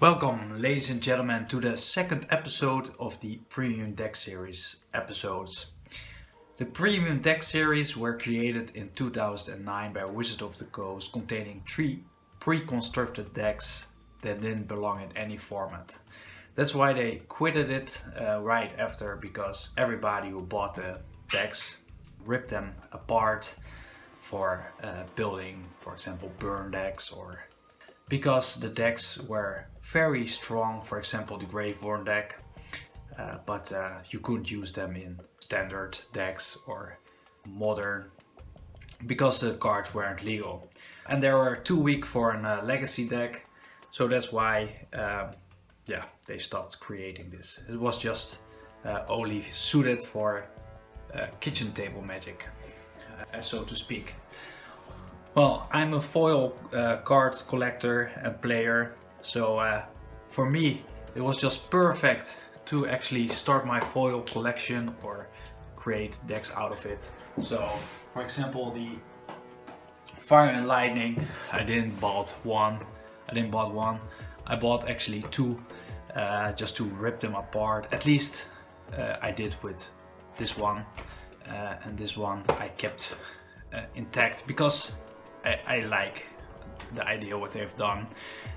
Welcome, ladies and gentlemen, to the second episode of the Premium Deck Series episodes. The Premium Deck Series were created in 2009 by Wizard of the Coast, containing 3 pre-constructed decks that didn't belong in any format. That's why they quitted it right after, because everybody who bought the decks ripped them apart for building, for example, burn decks, or because the decks were very strong, for example the Graveborn deck, but you couldn't use them in standard decks or modern because the cards weren't legal. And they were too weak for a legacy deck, so that's why they stopped creating this. It was just only suited for kitchen table magic, so to speak. Well, I'm a foil card collector and player, so for me it was just perfect to actually start my foil collection or create decks out of it. So, for example, the Fire and Lightning, I didn't bought one. I bought actually 2, just to rip them apart. At least I did with this one, and this one I kept intact because I like the idea what they've done,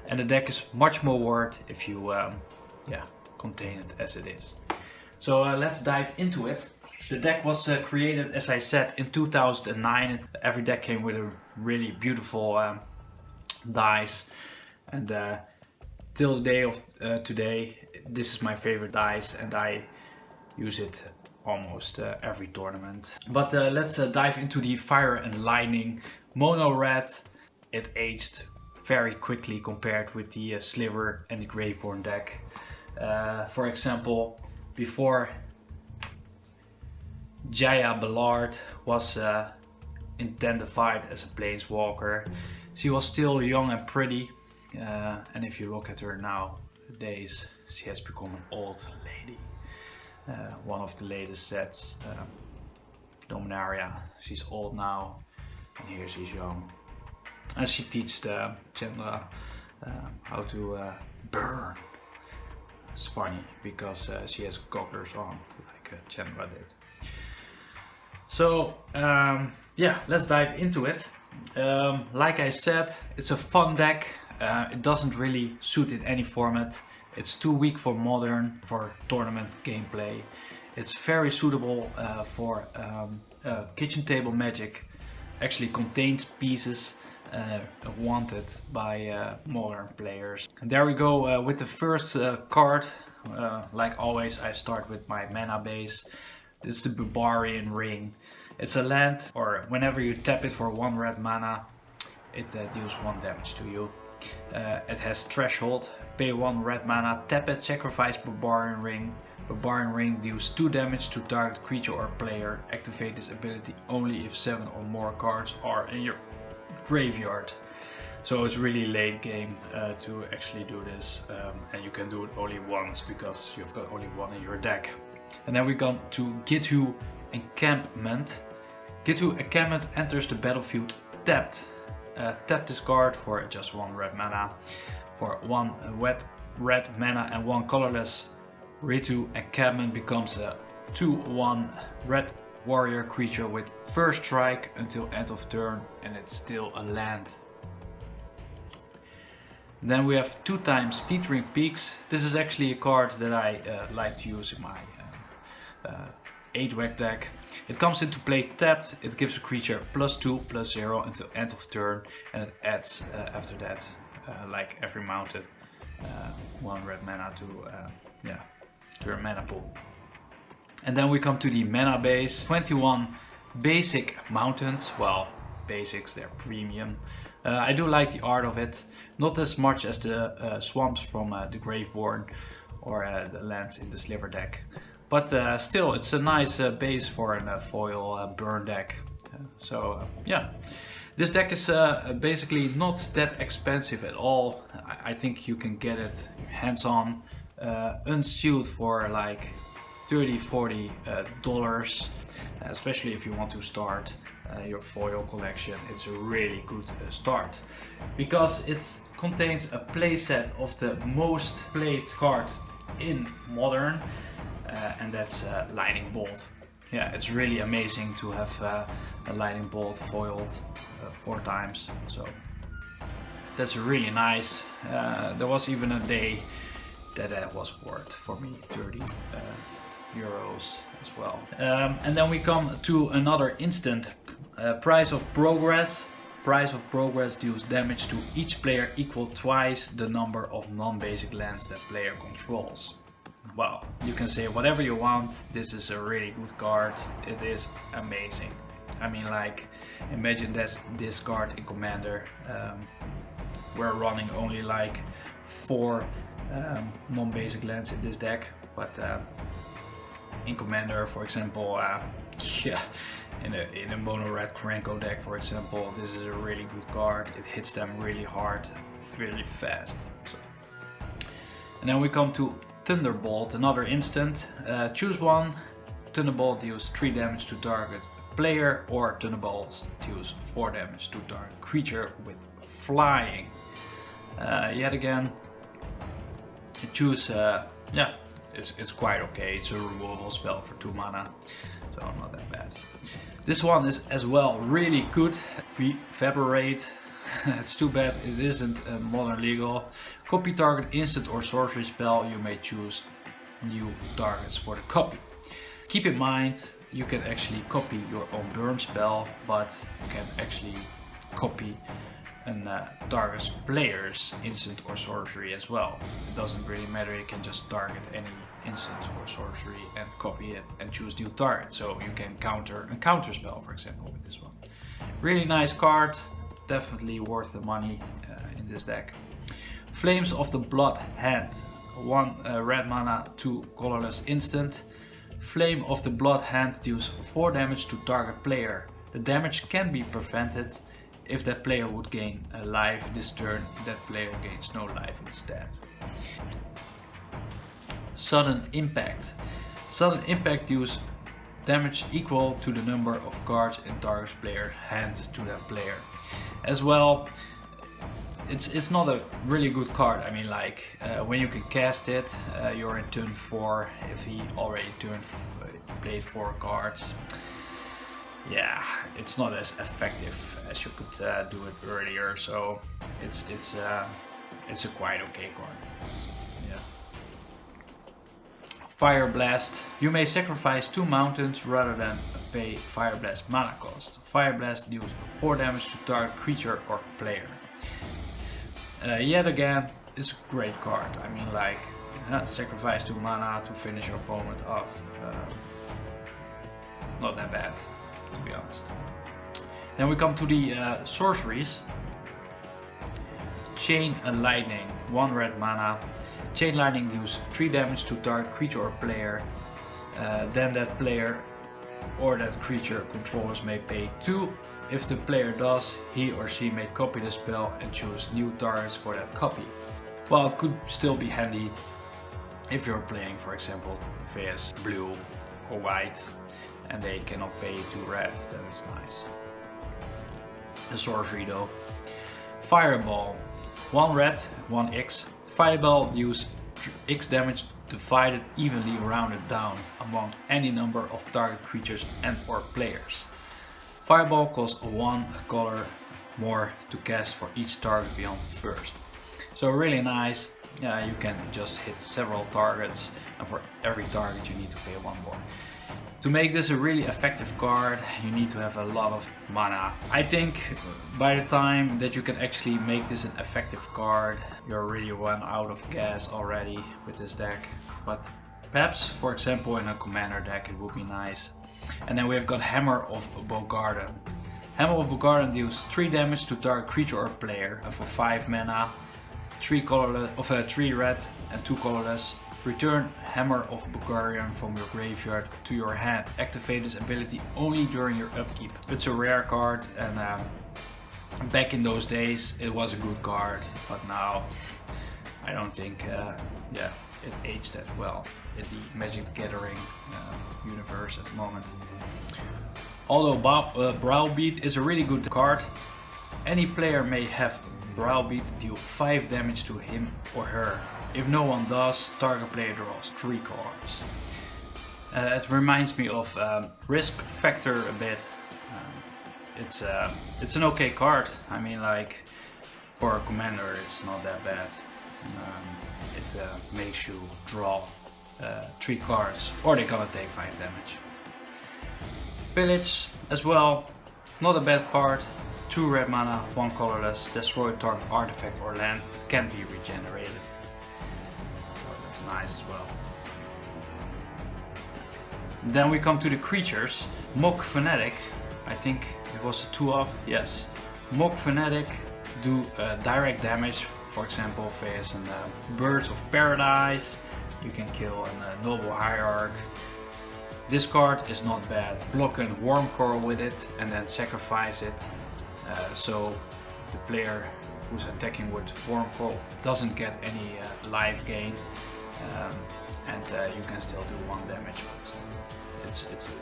and the deck is much more worth if you contain it as it is. So let's dive into it. The deck was created, as I said, in 2009. Every deck came with a really beautiful dice, and till the day of today, this is my favorite dice, and I use it almost every tournament. But let's dive into the Fire and Lightning mono red. It aged very quickly compared with the Sliver and the Graveborn deck. For example, before Jaya Ballard was identified as a planeswalker, she was still young and pretty, and if you look at her nowadays, she has become an old lady. One of the latest sets, Dominaria, she's old now, and here she's young. And she teaches Chandra how to burn. It's funny because she has gogglers on, like Chandra did. So let's dive into it. Like I said, it's a fun deck. It doesn't really suit in any format. It's too weak for modern, for tournament gameplay. It's very suitable for kitchen table magic. Actually contains pieces wanted by modern players. And there we go with the first card. Like always, I start with my mana base. This is the Barbarian Ring. It's a land, or whenever you tap it for 1 red mana, it deals 1 damage to you. It has threshold. Pay 1 red mana, tap it, sacrifice Barbarian Ring. Barbarian Ring deals 2 damage to target creature or player. Activate this ability only if 7 or more cards are in your graveyard. So it's really late game to actually do this, and you can do it only once because you've got only 1 in your deck. And then we come to Gitu Encampment. Gitu Encampment enters the battlefield tapped. Tap this card for just 1 red mana. For 1 red mana and 1 colorless, Gitu Encampment becomes a 2/1 red warrior creature with first strike until end of turn, and it's still a land. Then we have 2 times Teetering Peaks. This is actually a card that I like to use in my 8-whack deck. It comes into play tapped. It gives a creature +2/+0 until end of turn, and it adds after that, like every mounted, 1 red mana to your mana pool. And then we come to the mana base. 21 basic mountains. Well, basics, they're premium. I do like the art of it. Not as much as the swamps from the Graveborn or the lands in the Sliver deck. But still, it's a nice base for a foil burn deck. This deck is basically not that expensive at all. I think you can get it hands-on, unsealed for like $30–40, especially if you want to start your foil collection, it's a really good start, because it contains a playset of the most played card in Modern, and that's Lightning Bolt. Yeah, it's really amazing to have a Lightning Bolt foiled 4 times, so that's really nice. There was even a day that was worth for me 30 euros as well. And then we come to another instant. Price of Progress. Price of Progress deals damage to each player equal twice the number of non-basic lands that player controls. Well, you can say whatever you want. This is a really good card. It is amazing. I mean, like, imagine this card in Commander. We're running only like 4 non-basic lands in this deck, but in Commander, for example, yeah, in a mono red Krenko deck, for example, this is a really good card. It hits them really hard, really fast. So. And then we come to Thunderbolt, another instant. Choose one. Thunderbolt deals 3 damage to target player, or Thunderbolt deals 4 damage to target creature with flying. Yet again, you choose, yeah, it's quite okay. It's a removal spell for 2 mana, so not that bad. This one is as well really good. Reverberate. It's too bad it isn't Modern legal. Copy target instant or sorcery spell. You may choose new targets for the copy. Keep in mind, you can actually copy your own burn spell, but you can actually copy and target player's instant or sorcery as well. It doesn't really matter, you can just target any instant or sorcery and copy it and choose new target. So you can counter a counter spell, for example, with this one. Really nice card, definitely worth the money in this deck. Flames of the Blood Hand. 1 red mana, 2 colorless instant. Flame of the Blood Hand deals 4 damage to target player. The damage can be prevented. If that player would gain a life this turn, that player gains no life instead. Sudden Impact. Sudden Impact deals damage equal to the number of cards in target player hand to that player. As well, it's not a really good card. I mean, like, when you can cast it, you're in turn 4. If he already played 4 cards, yeah, it's not as effective as you could do it earlier. So it's a quite okay card. Yeah. Fire Blast. You may sacrifice 2 mountains rather than pay Fire Blast mana cost. Fire Blast deals 4 damage to target creature or player. Yet again, it's a great card. I mean, like, sacrifice 2 mana to finish your opponent off. Not that bad, to be honest. Then we come to the sorceries. Chain Lightning, 1 red mana. Chain Lightning deals 3 damage to target creature or player. Then that player or that creature controllers may pay 2. If the player does, he or she may copy the spell and choose new targets for that copy. Well, it could still be handy if you're playing, for example, vs blue or white and they cannot pay 2 red, that is nice. The sorcery though. Fireball, 1 red, 1 X. Fireball deals X damage divided evenly rounded down among any number of target creatures and or players. Fireball costs 1 color more to cast for each target beyond the first. So really nice. You can just hit several targets, and for every target you need to pay 1 more. To make this a really effective card, you need to have a lot of mana. I think by the time that you can actually make this an effective card, you're really run out of gas already with this deck. But perhaps, for example, in a commander deck it would be nice. And then we've got Hammer of Bogarden. Hammer of Bogarden deals 3 damage to target creature or player, and for 5 mana, 3 red and 2 colorless. Return Hammer of Bogarden from your graveyard to your hand. Activate this ability only during your upkeep. It's a rare card, and back in those days it was a good card, but now I don't think yeah, it aged that well in the Magic the Gathering universe at the moment. Although Browbeat is a really good card, any player may have Browbeat deal 5 damage to him or her. If no one does, target player draws 3 cards. It reminds me of Risk Factor a bit. It's an okay card. I mean, like, for a commander it's not that bad. It makes you draw 3 cards, or they're gonna take 5 damage. Pillage as well, not a bad card. 2 red mana, 1 colorless, destroy target artifact or land. It can be regenerated. So that's nice as well. Then we come to the creatures. Mock Fanatic, I think it was a 2-off, yes. Mock Fanatic do direct damage, for example, face and Birds of Paradise. You can kill a Noble Hierarch. This card is not bad. Block a Wormcoil with it and then sacrifice it. So the player who's attacking with Wormcoil doesn't get any life gain. And you can still do 1 damage, for example.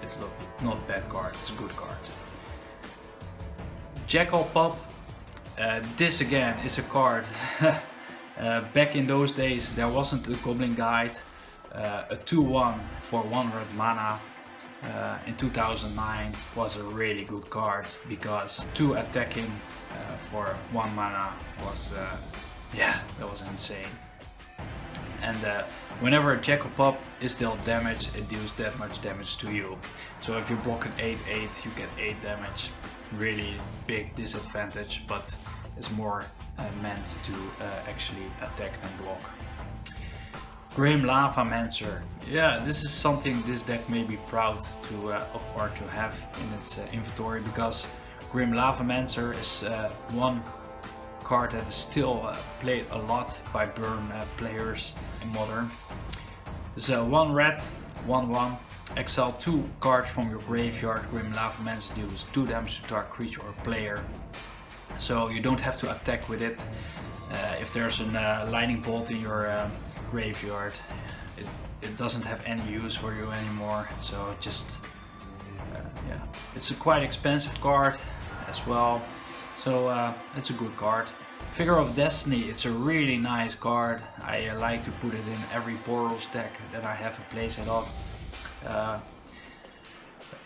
It's not a bad card, it's a good card. Jackal Pup. This again is a card. Back in those days there wasn't a Goblin Guide. A 2-1 for 1 red mana in 2009 was a really good card, because 2 attacking for 1 mana was, yeah, that was insane. And whenever a Jackal Pup is dealt damage, it deals that much damage to you. So if you block an 8/8, you get 8 damage. Really big disadvantage, but it's more meant to actually attack than block. Grim Lavamancer. Yeah, this is something this deck may be proud to or to have in its inventory, because Grim Lavamancer is one card that is still played a lot by burn players in Modern. It's 1 red, 1/1. Exile 2 cards from your graveyard. Grim Lavamancer deals 2 damage to target creature or player. So you don't have to attack with it. If there's a lightning bolt in your graveyard, it doesn't have any use for you anymore. So just yeah, it's a quite expensive card as well. So it's a good card. Figure of Destiny, it's a really nice card. I like to put it in every Boros deck that I have a playset of.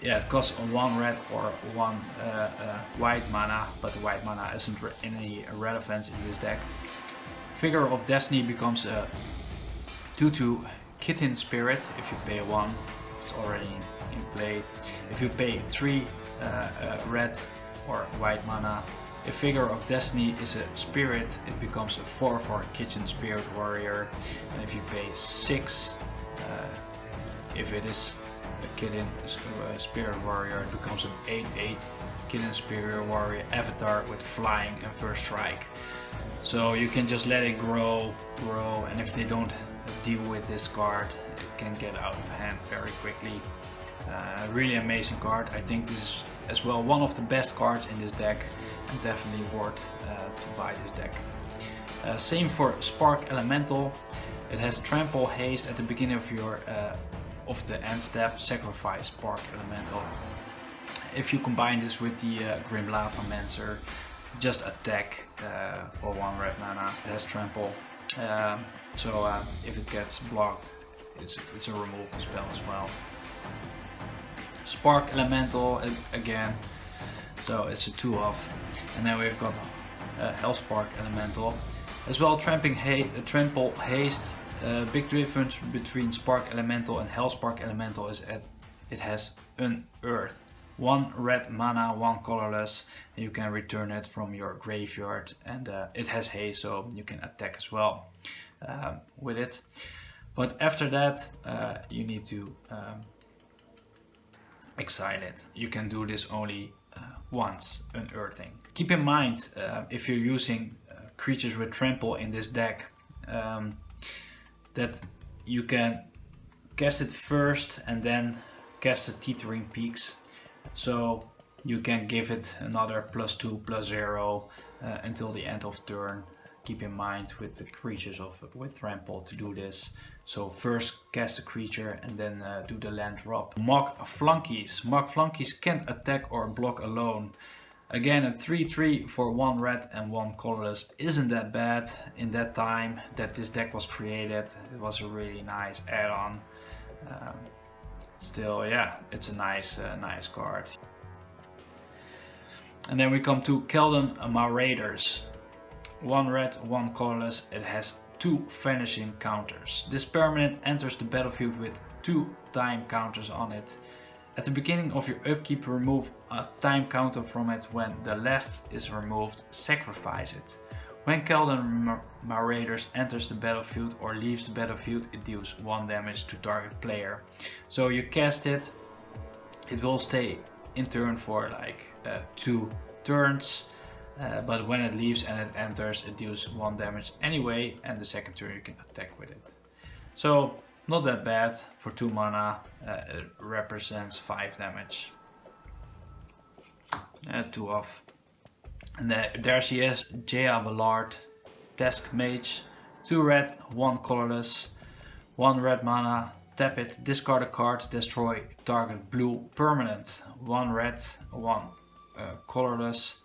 Yeah, it costs 1 red or 1 white mana, but the white mana isn't any relevance in this deck. Figure of Destiny becomes a 2/2 Kitten Spirit if you pay 1, it's already in play. If you pay 3 red or white mana, a Figure of Destiny is a spirit, it becomes a 4/4 Kitchen Spirit Warrior. And if you pay 6, if it is a Kitten Spirit Warrior, it becomes an 8/8 Kitten Spirit Warrior avatar with flying and first strike. So you can just let it grow, and if they don't deal with this card, it can get out of hand very quickly. Really amazing card. I think this is as well one of the best cards in this deck, and definitely worth to buy this deck. Same for Spark Elemental. It has Trample Haste at the beginning of your of the end step. Sacrifice Spark Elemental. If you combine this with the Grim Lavamancer, just attack for 1 red mana. It has Trample, so if it gets blocked, it's a removal spell as well. Spark Elemental again, so it's a 2-off. And then we've got Hellspark Elemental as well. Trample Haste. Big difference between Spark Elemental and Hellspark Elemental is that it has Unearth. 1 red mana, 1 colorless, and you can return it from your graveyard, and it has haste, so you can attack as well with it. But after that, you need to exile it. You can do this only once, unearthing. Keep in mind, if you're using creatures with trample in this deck, that you can cast it first and then cast the Teetering Peaks. So you can give it another +2/+0 until the end of turn. Keep in mind with the creatures with trample to do this. So first cast a creature and then do the land drop. Mock Flunkies. Mock Flunkies can't attack or block alone. Again, a 3/3 for 1 red and 1 colorless isn't that bad. In that time that this deck was created, it was a really nice add-on. Still, yeah, it's a nice card. And then we come to Keldon Marauders. 1 red, 1 colorless. It has 2 vanishing counters. This permanent enters the battlefield with 2 time counters on it. At the beginning of your upkeep, remove a time counter from it. When the last is removed, sacrifice it. When Keldon Marauders enters the battlefield or leaves the battlefield, it deals 1 damage to target player. So you cast it, it will stay in turn for like 2 turns, but when it leaves and it enters, it deals 1 damage anyway, and the second turn you can attack with it. So not that bad for 2 mana. It represents 5 damage. 2 off. And there she is, Jaya Ballard, Task Mage, 2 red, 1 colorless, 1 red mana, tap it, discard a card, destroy target blue permanent, 1 red, 1 colorless,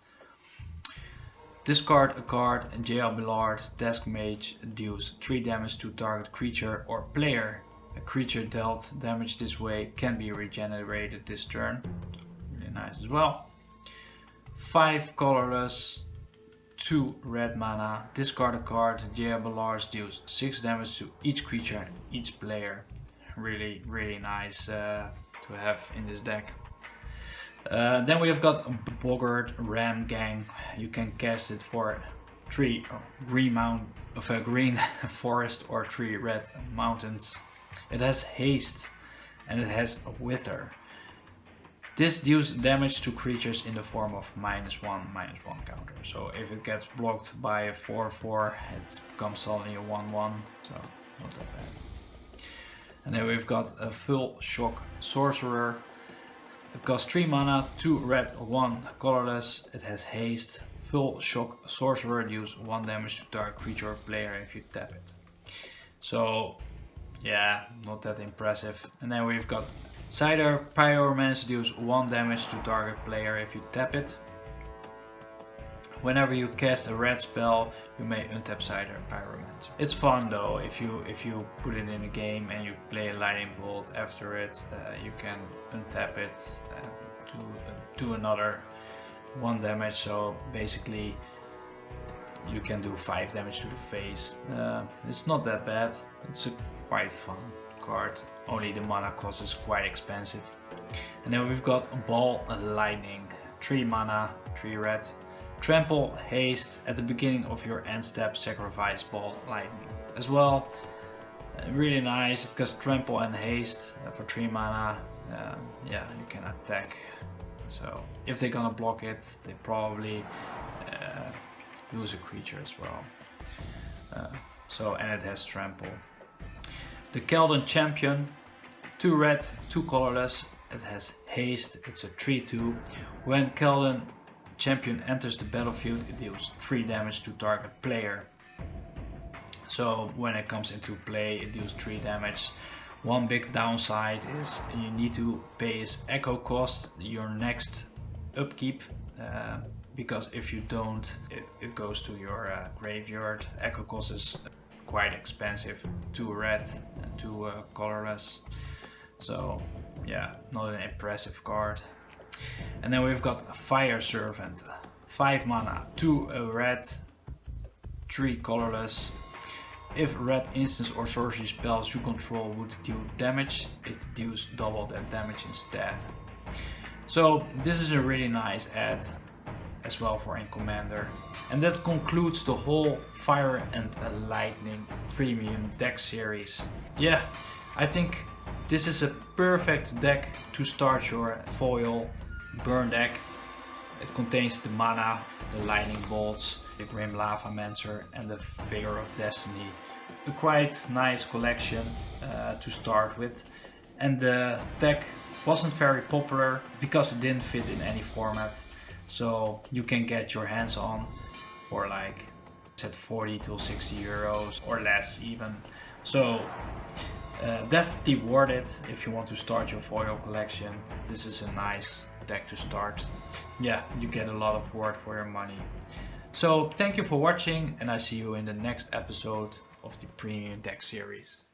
discard a card, Jaya Ballard, Task Mage, deals 3 damage to target creature or player. A creature dealt damage this way can be regenerated this turn, really nice as well. 5 colorless, 2 red mana, discard a card, Jaya Ballard deals 6 damage to each creature and each player. Really nice to have in this deck. Then we have got Boggart Ram Gang. You can cast it for 3 green forest or 3 red mountains. It has haste and it has a wither. This deals damage to creatures in the form of -1/-1 counter. So if it gets blocked by a 4/4, it becomes suddenly a 1/1. So not that bad. And then we've got a Full Shock Sorcerer. It costs 3 mana, 2 red, 1 colorless. It has haste. Full Shock Sorcerer deals 1 damage to target creature or player if you tap it. So yeah, not that impressive. And then we've got Cider Pyromancer, deals 1 damage to target player if you tap it. Whenever you cast a red spell, you may untap Cider Pyromancer. It's fun though. If you put it in a game and you play a lightning bolt after it, you can untap it to do another 1 damage. So basically, you can do 5 damage to the face. It's not that bad. It's a quite fun card. Only the mana cost is quite expensive. And then we've got Ball Lightning. 3 mana, 3 red. Trample, haste. At the beginning of your end step, sacrifice Ball Lightning. As well, really nice. It costs trample and haste for 3 mana. Yeah, you can attack. So if they're gonna block it, they probably lose a creature as well. And it has trample. The Keldon Champion, 2 red, 2 colorless. It has haste. It's a 3/2. When Keldon Champion enters the battlefield, it deals 3 damage to target player. So when it comes into play, it deals 3 damage. One big downside is you need to pay its echo cost your next upkeep, because if you don't, it goes to your graveyard. Echo cost is quite expensive, 2 red and 2 colorless. So yeah, not an impressive card. And then we've got Fire Servant, 5 mana, 2 red, 3 colorless. If red instance or sorcery spells you control would deal damage, it deals double that damage instead. So this is a really nice add as well for in Commander. And that concludes the whole Fire and Lightning Premium deck series. Yeah, I think this is a perfect deck to start your foil burn deck. It contains the mana, the lightning bolts, the Grim Lavamancer and the Figure of Destiny. A quite nice collection to start with. And the deck wasn't very popular because it didn't fit in any format. So you can get your hands on for like It's at 40 to 60 euros or less even. So definitely worth it if you want to start your foil collection. This is a nice deck to start. Yeah, you get a lot of worth for your money. So thank you for watching, and I see you in the next episode of the Premium Deck series.